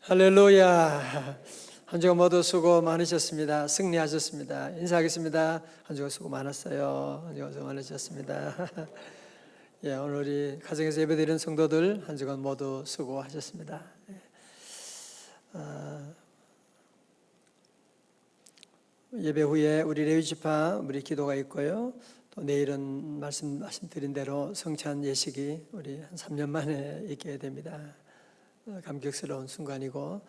할렐루야. 한 주간 모두 수고 많으셨습니다. 승리하셨습니다. 인사하겠습니다. 한 주간 수고 많았어요. 한 주간 수고 많으셨습니다. 예, 오늘 우리 가정에서 예배드리는 성도들 한 주간 모두 수고하셨습니다. 예배 후에 우리 레위지파 우리 기도가 있고요. 또 내일은 말씀드린 대로 성찬 예식이 우리 한 3년 만에 있게 됩니다. 감격스러운 순간이고,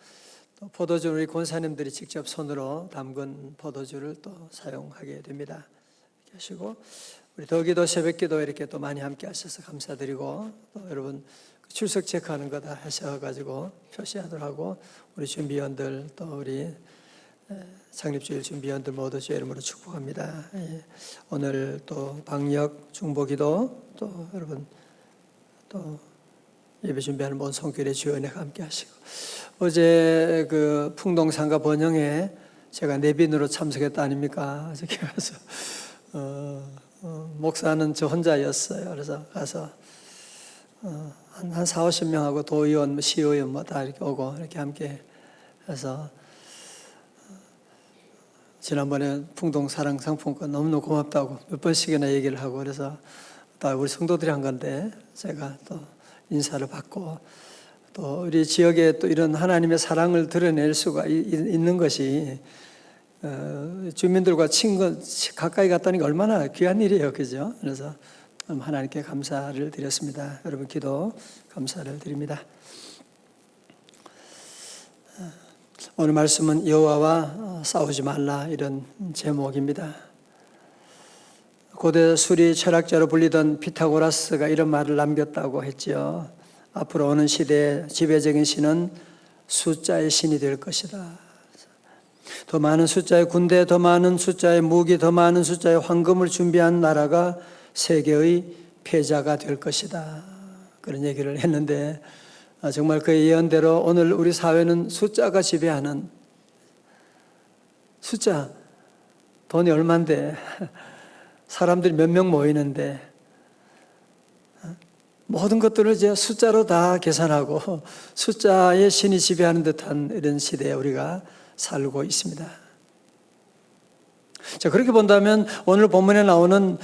또 포도주 우리 권사님들이 직접 손으로 담근 포도주를 또 사용하게 됩니다. 이렇게 하시고, 우리 더기도 새벽기도 이렇게 또 많이 함께 하셔서 감사드리고, 또 여러분 출석 체크하는 거 다 하셔가지고 표시하도록 하고, 우리 준비원들 또 우리 창립주일 준비원들 모두 주의 이름으로 축복합니다. 오늘 또 방역 중보기도 또 여러분 또 예배 준비하는 모든 성교회 주의 은혜가 함께 하시고, 어제 그 풍동상가 번영에 제가 내빈으로 참석했다 아닙니까? 저기 가서 목사는 저 혼자였어요. 그래서 가서 한 40~50명하고 도의원, 시의원 뭐 다 이렇게 오고 이렇게 함께 해서 지난번에 풍동사랑상품권 너무너무 고맙다고 몇 번씩이나 얘기를 하고, 그래서 다 우리 성도들이 한 건데 제가 또 인사를 받고, 또 우리 지역에 또 이런 하나님의 사랑을 드러낼 수가 있는 것이 주민들과 가까이 갔다는 게 얼마나 귀한 일이에요, 그죠? 그래서 하나님께 감사를 드렸습니다. 여러분 기도 감사를 드립니다. 오늘 말씀은 여호와와 싸우지 말라, 이런 제목입니다. 고대 수리 철학자로 불리던 피타고라스가 이런 말을 남겼다고 했지요. 앞으로 오는 시대의 지배적인 신은 숫자의 신이 될 것이다. 더 많은 숫자의 군대, 더 많은 숫자의 무기, 더 많은 숫자의 황금을 준비한 나라가 세계의 패자가 될 것이다. 그런 얘기를 했는데, 정말 그 예언대로 오늘 우리 사회는 숫자가 지배하는, 숫자, 돈이 얼만데 사람들이 몇 명 모이는데 모든 것들을 이제 숫자로 다 계산하고 숫자의 신이 지배하는 듯한 이런 시대에 우리가 살고 있습니다. 자, 그렇게 본다면 오늘 본문에 나오는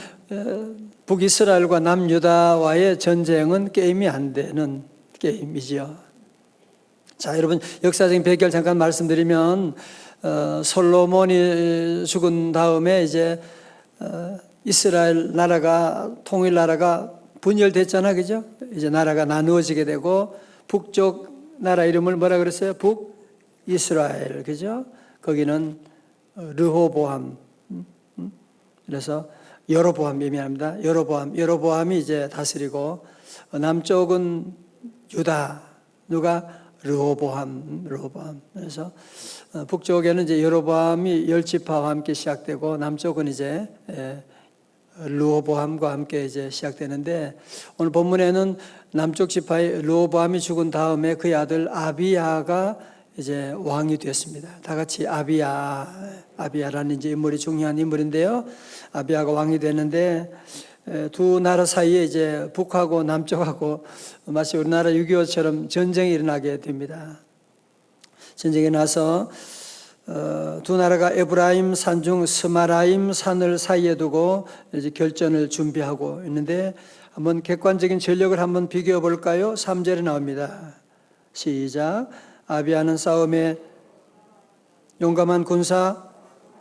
북이스라엘과 남유다와의 전쟁은 게임이 안 되는 게임이지요. 자, 여러분 역사적인 배경을 잠깐 말씀드리면 솔로몬이 죽은 다음에 이제 이스라엘 나라가, 통일 나라가 분열됐잖아, 그죠? 이제 나라가 나누어지게 되고, 북쪽 나라 이름을 뭐라 그랬어요? 북이스라엘, 그죠? 거기는 르호보암, 그래서 여로보암, 미안합니다. 여로보암이 이제 다스리고, 남쪽은 유다, 누가? 르호보암. 그래서 북쪽에는 이제 여로보암이 10지파와 함께 시작되고, 남쪽은 이제 르호보암과 함께 이제 시작되는데, 오늘 본문에는 남쪽 지파의 르호보암이 죽은 다음에 그의 아들 아비야가 이제 왕이 됐습니다. 다 같이 아비야라는 이제 인물이 중요한 인물인데요. 아비야가 왕이 됐는데, 두 나라 사이에 이제 북하고 남쪽하고 마치 우리나라 6.25처럼 전쟁이 일어나게 됩니다. 전쟁이 나서 두 나라가 에브라임 산 중 스마라임 산을 사이에 두고 이제 결전을 준비하고 있는데, 한번 객관적인 전력을 한번 비교해 볼까요? 3절에 나옵니다. 시작. 아비야는 싸움에 용감한 군사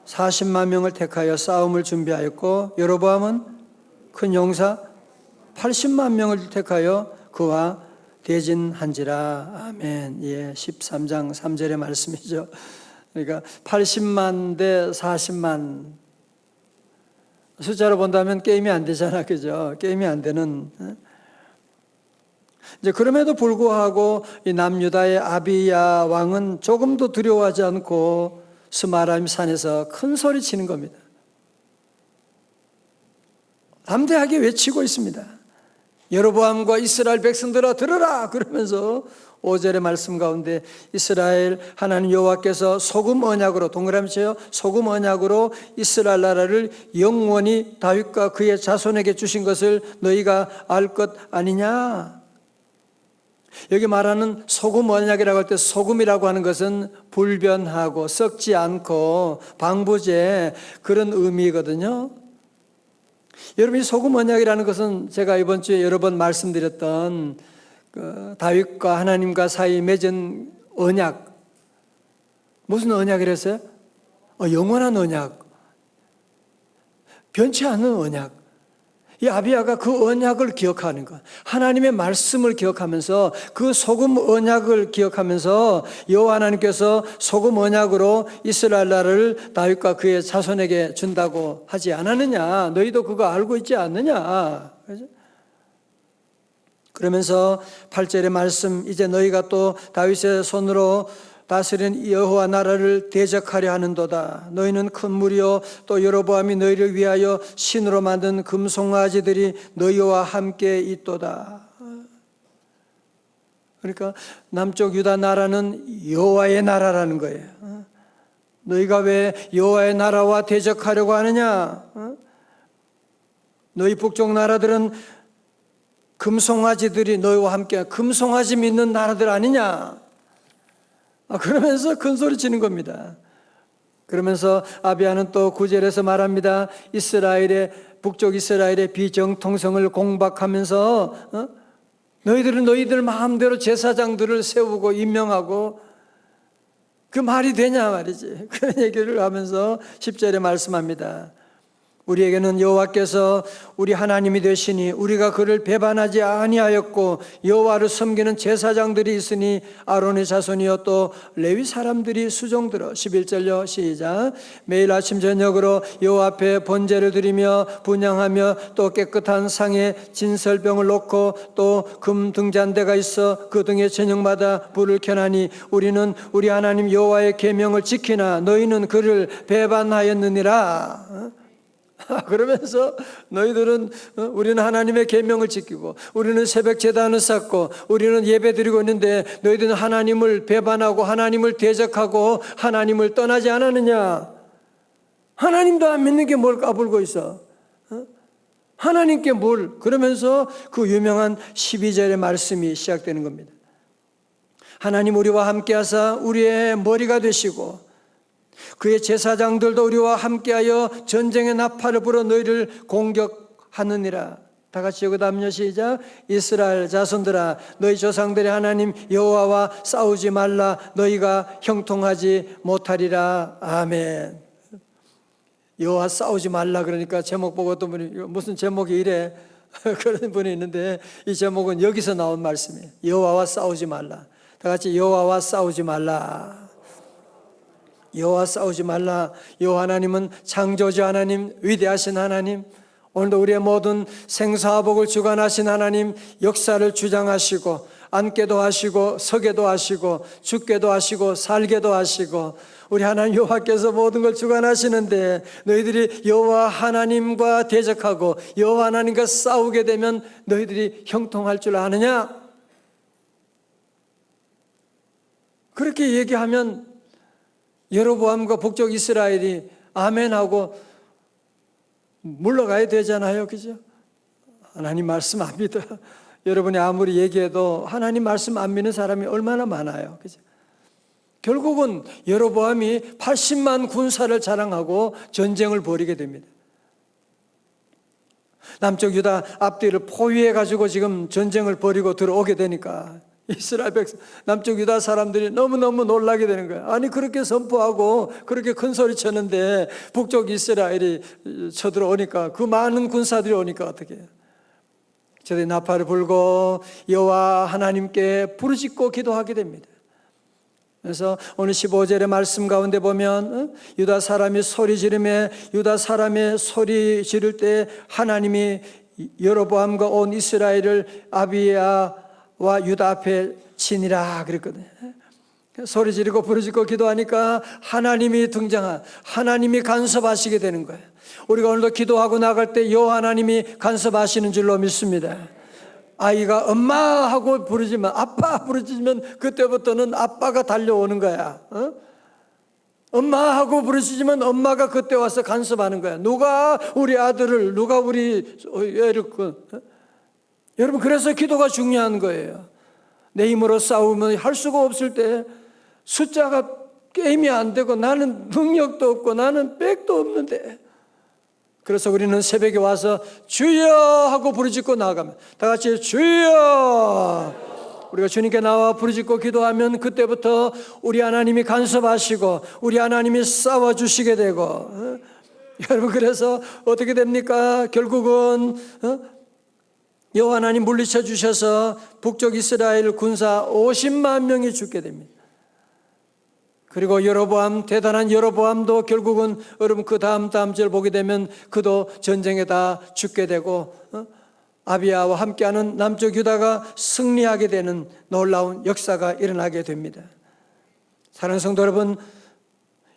40만 명을 택하여 싸움을 준비하였고, 여로보암은 큰 용사 80만 명을 택하여 그와 대진한지라. 아멘. 예, 13장 3절의 말씀이죠. 그러니까 80만 대 40만, 숫자로 본다면 게임이 안 되잖아, 그죠? 게임이 안 되는. 이제 그럼에도 불구하고 이 남유다의 아비야 왕은 조금도 두려워하지 않고 스마라임 산에서 큰 소리 치는 겁니다. 담대하게 외치고 있습니다. 여로보암과 이스라엘 백성들아 들으라, 그러면서 5절의 말씀 가운데 이스라엘 하나님 여호와께서 소금 언약으로, 동그라미 쳐요, 소금 언약으로 이스라엘 나라를 영원히 다윗과 그의 자손에게 주신 것을 너희가 알 것 아니냐. 여기 말하는 소금 언약이라고 할 때 소금이라고 하는 것은 불변하고 썩지 않고 방부제 그런 의미거든요. 여러분, 이 소금 언약이라는 것은 제가 이번 주에 여러 번 말씀드렸던 그 다윗과 하나님과 사이 맺은 언약. 무슨 언약이랬어요? 영원한 언약. 변치 않는 언약. 이 아비야가 그 언약을 기억하는 것, 하나님의 말씀을 기억하면서 그 소금 언약을 기억하면서 여호와 하나님께서 소금 언약으로 이스라엘 나라를 다윗과 그의 자손에게 준다고 하지 않았느냐? 너희도 그거 알고 있지 않느냐? 그러면서 8절의 말씀, 이제 너희가 또 다윗의 손으로 다스린 여호와 나라를 대적하려 하는도다. 너희는 큰 무리요 또 여로보암이 너희를 위하여 신으로 만든 금송아지들이 너희와 함께 있도다. 그러니까 남쪽 유다 나라는 여호와의 나라라는 거예요. 너희가 왜 여호와의 나라와 대적하려고 하느냐? 너희 북쪽 나라들은 금송아지들이 너희와 함께, 금송아지 믿는 나라들 아니냐? 그러면서 큰 소리 치는 겁니다. 그러면서 아비야는 또 9절에서 말합니다. 북쪽 이스라엘의 비정통성을 공박하면서 너희들은 너희들 마음대로 제사장들을 세우고 임명하고 그 말이 되냐 말이지. 그런 얘기를 하면서 10절에 말씀합니다. 우리에게는 여호와께서 우리 하나님이 되시니 우리가 그를 배반하지 아니하였고 여호와를 섬기는 제사장들이 있으니 아론의 자손이요 또 레위 사람들이 수종들어. 11절요 시작. 매일 아침 저녁으로 여호와 앞에 번제를 드리며 분향하며 또 깨끗한 상에 진설병을 놓고 또 금 등잔대가 있어 그 등에 저녁마다 불을 켜나니 우리는 우리 하나님 여호와의 계명을 지키나 너희는 그를 배반하였느니라. 그러면서 너희들은 우리는 하나님의 계명을 지키고 우리는 새벽 제단을 쌓고 우리는 예배 드리고 있는데 너희들은 하나님을 배반하고 하나님을 대적하고 하나님을 떠나지 않았느냐? 하나님도 안 믿는 게 뭘 까불고 있어? 하나님께 뭘? 그러면서 그 유명한 12절의 말씀이 시작되는 겁니다. 하나님 우리와 함께 하사 우리의 머리가 되시고 그의 제사장들도 우리와 함께하여 전쟁의 나팔을 불어 너희를 공격하느니라. 다 같이 여기다 합니다. 시작. 이스라엘 자손들아 너희 조상들의 하나님 여호와와 싸우지 말라. 너희가 형통하지 못하리라. 아멘. 여호와 싸우지 말라 그러니까 제목 보고 어떤 분이 무슨 제목이 이래 그런 분이 있는데 이 제목은 여기서 나온 말씀이에요. 여호와와 싸우지 말라. 다 같이 여호와와 싸우지 말라. 여호와 싸우지 말라. 여호와 하나님은 창조주 하나님, 위대하신 하나님, 오늘도 우리의 모든 생사복을 주관하신 하나님, 역사를 주장하시고 앉게도 하시고 서게도 하시고 죽게도 하시고 살게도 하시고 우리 하나님 여호와께서 모든 걸 주관하시는데 너희들이 여호와 하나님과 대적하고 여호와 하나님과 싸우게 되면 너희들이 형통할 줄 아느냐? 그렇게 얘기하면 여로보암과 북쪽 이스라엘이 아멘하고 물러가야 되잖아요. 그죠? 하나님 말씀 안 믿어. 여러분이 아무리 얘기해도 하나님 말씀 안 믿는 사람이 얼마나 많아요. 그죠? 결국은 여로보암이 80만 군사를 자랑하고 전쟁을 벌이게 됩니다. 남쪽 유다 앞뒤를 포위해 가지고 지금 전쟁을 벌이고 들어오게 되니까 이스라엘 백성, 남쪽 유다 사람들이 너무너무 놀라게 되는 거예요. 아니 그렇게 선포하고 그렇게 큰 소리 쳤는데 북쪽 이스라엘이 쳐들어오니까 그 많은 군사들이 오니까 어떻게 해요? 저들이 나팔을 불고 여호와 하나님께 부르짖고 기도하게 됩니다. 그래서 오늘 15절의 말씀 가운데 보면 유다 사람이 소리 지르며 유다 사람의 소리 지를 때 하나님이 여로보암과 온 이스라엘을 아비야와 유다 앞에 치니라 그랬거든요. 소리 지르고 부르짖고 기도하니까 하나님이 하나님이 간섭하시게 되는 거예요. 우리가 오늘도 기도하고 나갈 때 여호와 하나님이 간섭하시는 줄로 믿습니다. 아이가 엄마 하고 부르지만 아빠 부르짖으면 그때부터는 아빠가 달려오는 거야. 엄마 하고 부르짖으면 엄마가 그때 와서 간섭하는 거야. 누가 우리 아들을 누가 우리 애를 여러분 그래서 기도가 중요한 거예요. 내 힘으로 싸우면 할 수가 없을 때 숫자가 게임이 안 되고 나는 능력도 없고 나는 백도 없는데, 그래서 우리는 새벽에 와서 주여 하고 부르짖고 나아가면, 다 같이 주여. 우리가 주님께 나와 부르짖고 기도하면 그때부터 우리 하나님이 간섭하시고 우리 하나님이 싸워주시게 되고, 여러분, 그래서 어떻게 됩니까? 결국은 여호와 하나님 물리쳐 주셔서 북쪽 이스라엘 군사 50만 명이 죽게 됩니다. 그리고 여로보암, 대단한 여로보암도 결국은 여러분 그 다음 절 보게 되면 그도 전쟁에 다 죽게 되고, 아비야와 함께하는 남쪽 유다가 승리하게 되는 놀라운 역사가 일어나게 됩니다. 사랑하는 성도 여러분,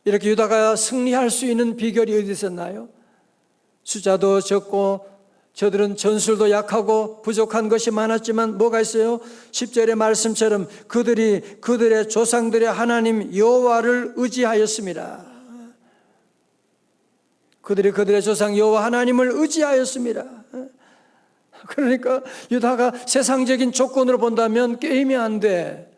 이렇게 유다가 승리할 수 있는 비결이 어디 있었나요? 숫자도 적고 저들은 전술도 약하고 부족한 것이 많았지만 뭐가 있어요? 10절의 말씀처럼 그들이 그들의 조상들의 하나님 여호와를 의지하였습니다. 그들이 그들의 조상 여호와 하나님을 의지하였습니다. 그러니까 유다가 세상적인 조건으로 본다면 게임이 안 돼.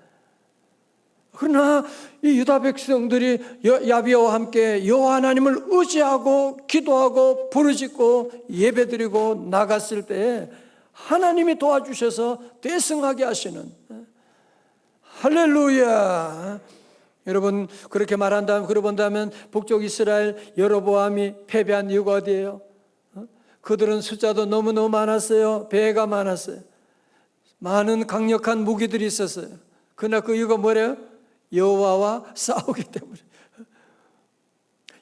그러나 이 유다 백성들이 야비야와 함께 여호와 하나님을 의지하고 기도하고 부르짖고 예배드리고 나갔을 때 하나님이 도와주셔서 대승하게 하시는, 할렐루야. 여러분, 그렇게 말한다면, 그러 본다면 북쪽 이스라엘 여로보암이 패배한 이유가 어디예요? 그들은 숫자도 너무너무 많았어요. 배가 많았어요. 많은 강력한 무기들이 있었어요. 그러나 그 이유가 뭐래요? 여호와와 싸우기 때문에.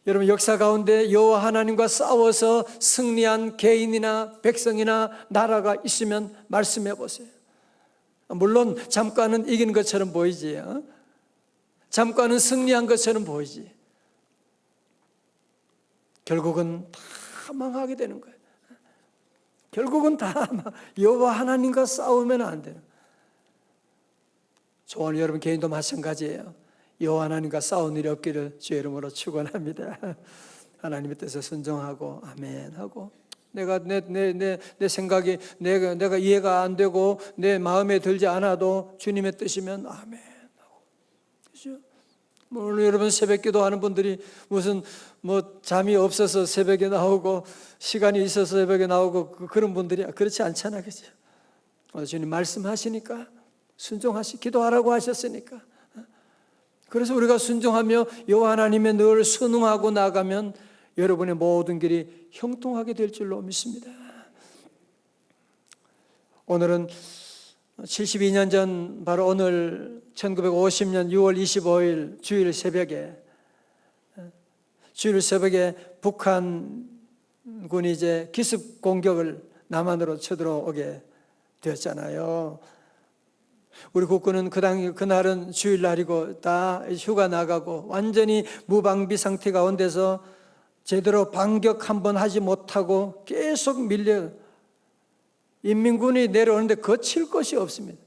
여러분, 역사 가운데 여호와 하나님과 싸워서 승리한 개인이나 백성이나 나라가 있으면 말씀해 보세요. 물론 잠깐은 이긴 것처럼 보이지, 잠깐은 승리한 것처럼 보이지, 결국은 다 망하게 되는 거예요. 결국은 다 여호와 하나님과 싸우면 안 돼요. 오늘 여러분 개인도 마찬가지예요. 여호와 하나님과 싸우는 일이 없기를 주의 이름으로 축원합니다. 하나님의 뜻에 순종하고 아멘 하고, 내가 내 생각이 내가 이해가 안 되고 내 마음에 들지 않아도 주님의 뜻이면 아멘 하고, 그렇죠? 오늘 여러분 새벽 기도하는 분들이 무슨 잠이 없어서 새벽에 나오고 시간이 있어서 새벽에 나오고 그런 분들이 그렇지 않잖아, 그죠? 주님 말씀하시니까 기도하라고 하셨으니까. 그래서 우리가 순종하며 여호와 하나님의 늘 순응하고 나가면 여러분의 모든 길이 형통하게 될 줄로 믿습니다. 오늘은 72년 전, 바로 오늘 1950년 6월 25일 주일 새벽에 북한군이 이제 기습 공격을 남한으로 쳐들어오게 되었잖아요. 우리 국군은 그날은 주일날이고 다 휴가 나가고 완전히 무방비 상태 가운데서 제대로 반격 한번 하지 못하고 계속 밀려, 인민군이 내려오는데 거칠 것이 없습니다.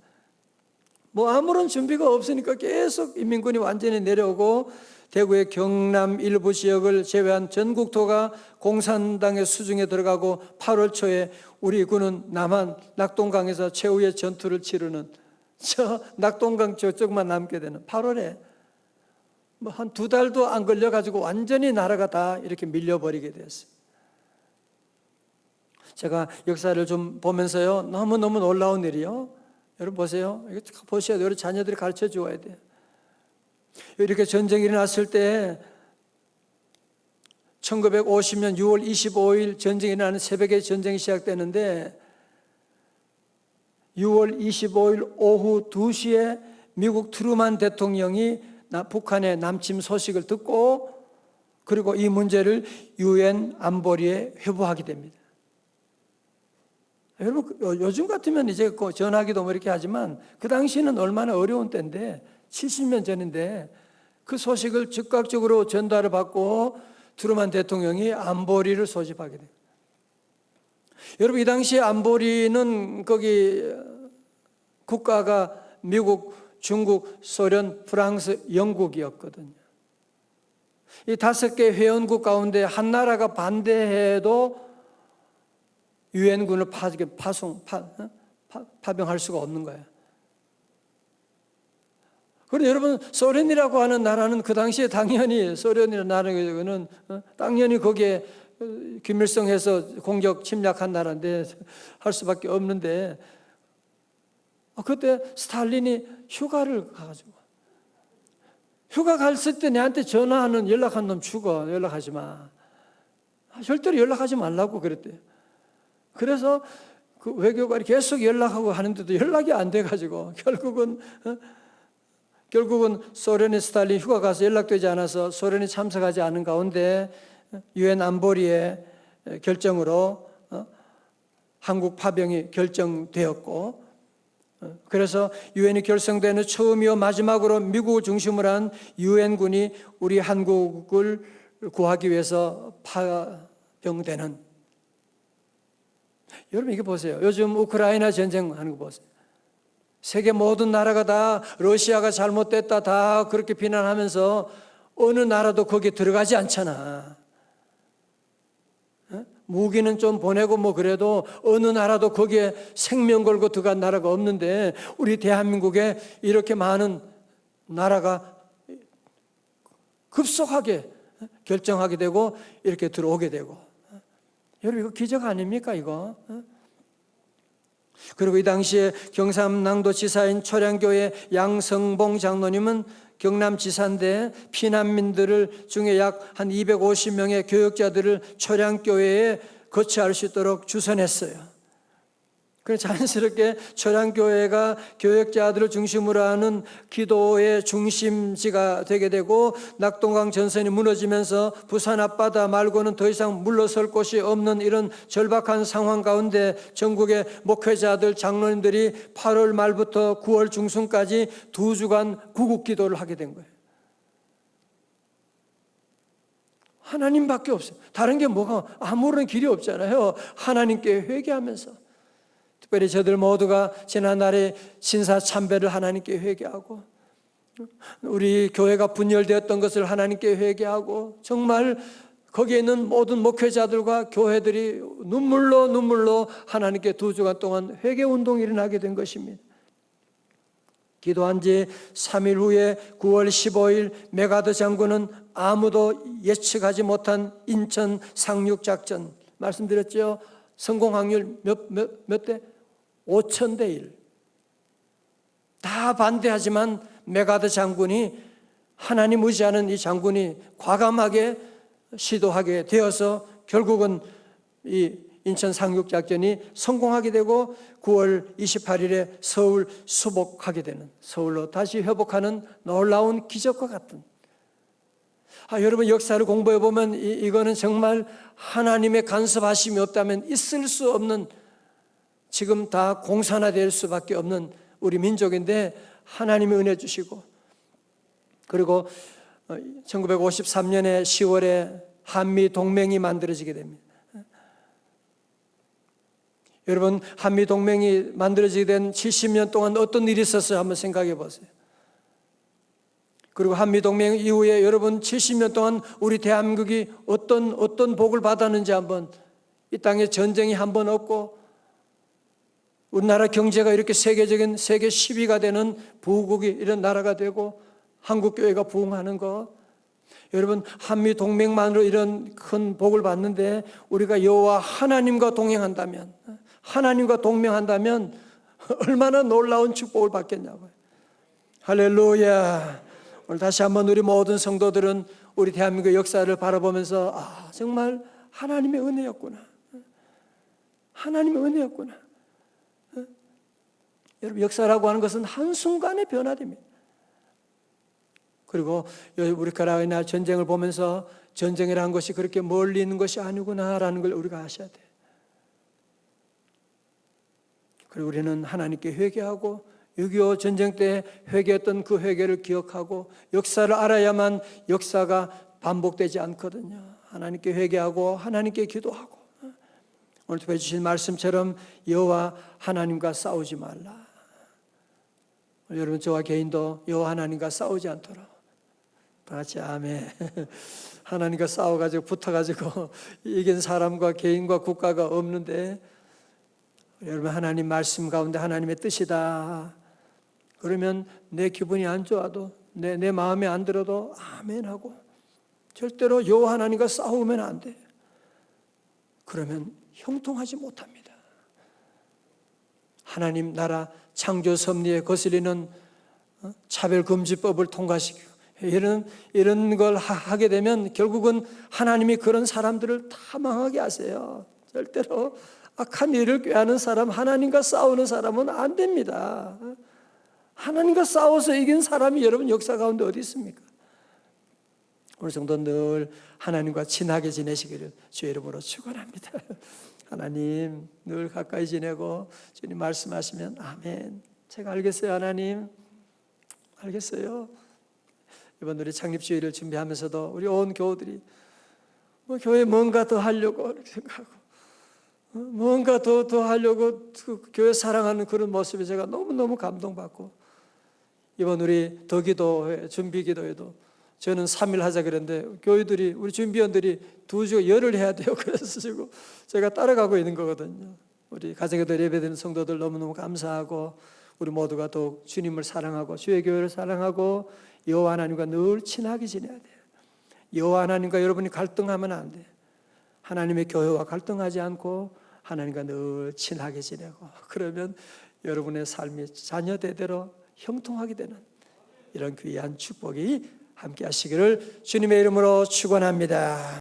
아무런 준비가 없으니까 계속 인민군이 완전히 내려오고, 대구의 경남 일부 지역을 제외한 전국토가 공산당의 수중에 들어가고 8월 초에 우리 군은 남한 낙동강에서 최후의 전투를 치르는, 저 낙동강 저쪽만 남게 되는 8월에 한 2달도 안 걸려가지고 완전히 나라가 다 이렇게 밀려버리게 됐어요. 제가 역사를 좀 보면서요, 너무너무 놀라운 일이요. 여러분 보세요. 이거 보셔야 돼요. 우리 자녀들이 가르쳐 주어야 돼요. 이렇게 전쟁이 일어났을 때 1950년 6월 25일 전쟁이 일어나는 새벽에 전쟁이 시작되는데 6월 25일 오후 2시에 미국 트루만 대통령이 북한의 남침 소식을 듣고, 그리고 이 문제를 유엔 안보리에 회부하게 됩니다. 여러분, 요즘 같으면 이제 전화기도 이렇게 하지만 그 당시에는 얼마나 어려운 때인데, 70년 전인데 그 소식을 즉각적으로 전달을 받고 트루만 대통령이 안보리를 소집하게 돼요. 여러분, 이 당시에 안보리는 거기 국가가 미국, 중국, 소련, 프랑스, 영국이었거든요. 이 5개 회원국 가운데 한 나라가 반대해도 유엔군을 파병할 수가 없는 거예요. 그런데 여러분, 소련이라고 하는 나라는 그 당시에 당연히, 소련이라는 나라는 당연히 거기에 김일성해서 공격 침략한 나라인데 할 수밖에 없는데, 그때 스탈린이 휴가를 가가지고, 휴가 갔을 때 내한테 전화하는, 연락한 놈 죽어, 연락하지 마, 절대로 연락하지 말라고 그랬대요. 그래서 그 외교관이 계속 연락하고 하는데도 연락이 안 돼가지고 결국은 소련의 스탈린 휴가 가서 연락되지 않아서 소련이 참석하지 않은 가운데 유엔 안보리의 결정으로 한국 파병이 결정되었고, 그래서 유엔이 결성되는 처음이요 마지막으로 미국을 중심으로 한 유엔군이 우리 한국을 구하기 위해서 파병되는, 여러분 이게 보세요. 요즘 우크라이나 전쟁하는 거 보세요. 세계 모든 나라가 다 러시아가 잘못됐다 다 그렇게 비난하면서 어느 나라도 거기에 들어가지 않잖아. 무기는 좀 보내고 뭐 그래도 어느 나라도 거기에 생명 걸고 들어간 나라가 없는데, 우리 대한민국에 이렇게 많은 나라가 급속하게 결정하게 되고 이렇게 들어오게 되고, 여러분 이거 기적 아닙니까 이거? 그리고 이 당시에 경상남도 지사인 초량교회 양성봉 장로님은 경남지사인데 피난민들을 중에 약 한 250명의 교역자들을 초량교회에 거처할 수 있도록 주선했어요. 그래서 자연스럽게 초량교회가 교역자들을 중심으로 하는 기도의 중심지가 되게 되고, 낙동강 전선이 무너지면서 부산 앞바다 말고는 더 이상 물러설 곳이 없는 이런 절박한 상황 가운데 전국의 목회자들, 장로님들이 8월 말부터 9월 중순까지 2주간 구국 기도를 하게 된 거예요. 하나님밖에 없어요. 다른 게 뭐가, 아무런 길이 없잖아요. 하나님께 회개하면서, 특별히 저들 모두가 지난날에 신사 참배를 하나님께 회개하고, 우리 교회가 분열되었던 것을 하나님께 회개하고, 정말 거기에 있는 모든 목회자들과 교회들이 눈물로 하나님께 2주간 동안 회개 운동이 일어나게 된 것입니다. 기도한 지 3일 후에 9월 15일 메가드 장군은 아무도 예측하지 못한 인천 상륙작전, 말씀드렸죠. 성공 확률 몇 대? 5,000대 1. 다 반대하지만 메가드 장군이, 하나님 의지하는 이 장군이 과감하게 시도하게 되어서 결국은 이 인천 상륙작전이 성공하게 되고 9월 28일에 서울 수복하게 되는, 서울로 다시 회복하는 놀라운 기적과 같은, 여러분 역사를 공부해 보면 이거는 정말 하나님의 간섭하심이 없다면 있을 수 없는, 지금 다 공산화될 수밖에 없는 우리 민족인데 하나님이 은혜 주시고, 그리고 1953년에 10월에 한미 동맹이 만들어지게 됩니다. 여러분, 한미 동맹이 만들어지게 된 70년 동안 어떤 일이 있었어요? 한번 생각해 보세요. 그리고 한미 동맹 이후에 여러분 70년 동안 우리 대한민국이 어떤 복을 받았는지, 한번, 이 땅에 전쟁이 한 번 없고 우리나라 경제가 이렇게 세계적인 세계 10위가 되는 부국이 이런 나라가 되고 한국교회가 부흥하는 것, 여러분 한미 동맹만으로 이런 큰 복을 받는데, 우리가 여호와 하나님과 동행한다면, 하나님과 동맹한다면 얼마나 놀라운 축복을 받겠냐고요. 할렐루야. 오늘 다시 한번 우리 모든 성도들은 우리 대한민국의 역사를 바라보면서, 정말 하나님의 은혜였구나, 하나님의 은혜였구나. 여러분 역사라고 하는 것은 한순간에 변화됩니다. 그리고 우리나라 전쟁을 보면서 전쟁이라는 것이 그렇게 멀리 있는 것이 아니구나라는 걸 우리가 아셔야 돼요. 그리고 우리는 하나님께 회개하고 6.25 전쟁 때 회개했던 그 회개를 기억하고, 역사를 알아야만 역사가 반복되지 않거든요. 하나님께 회개하고 하나님께 기도하고, 오늘 특별히 주신 말씀처럼 여호와 하나님과 싸우지 말라. 여러분 저와 개인도 여호와 하나님과 싸우지 않도록 다 같이 아멘. 하나님과 싸워가지고 붙어가지고 이긴 사람과 개인과 국가가 없는데, 여러분 하나님 말씀 가운데 하나님의 뜻이다, 그러면 내 기분이 안 좋아도 내 마음에 안 들어도 아멘 하고 절대로 여호와 하나님과 싸우면 안 돼. 그러면 형통하지 못합니다. 하나님 나라 창조 섭리에 거슬리는 차별금지법을 통과시키고 이런 걸 하게 되면 결국은 하나님이 그런 사람들을 다 망하게 하세요. 절대로 악한 일을 꾀하는 사람, 하나님과 싸우는 사람은 안 됩니다. 하나님과 싸워서 이긴 사람이 여러분 역사 가운데 어디 있습니까? 오늘 정도 늘 하나님과 친하게 지내시기를 주의 이름으로 축원합니다. 하나님 늘 가까이 지내고 주님 말씀하시면 아멘. 제가 알겠어요 하나님. 알겠어요. 이번 우리 창립주의를 준비하면서도 우리 온 교우들이 교회 뭔가 더 하려고 생각하고 뭔가 더 하려고 그 교회 사랑하는 그런 모습에 제가 너무너무 감동받고 이번 우리 더 준비 기도에도 저는 3일 하자 그랬는데 교회들이 우리 준비원들이 2주 열흘 해야 돼요. 그래서 제가 따라가고 있는 거거든요. 우리 가정에도 예배드리는 성도들 너무너무 감사하고 우리 모두가 더욱 주님을 사랑하고 주의 교회를 사랑하고 여호와 하나님과 늘 친하게 지내야 돼요. 여호와 하나님과 여러분이 갈등하면 안 돼. 하나님의 교회와 갈등하지 않고 하나님과 늘 친하게 지내고 그러면 여러분의 삶이 자녀 대대로 형통하게 되는 이런 귀한 축복이 함께 하시기를 주님의 이름으로 축원합니다.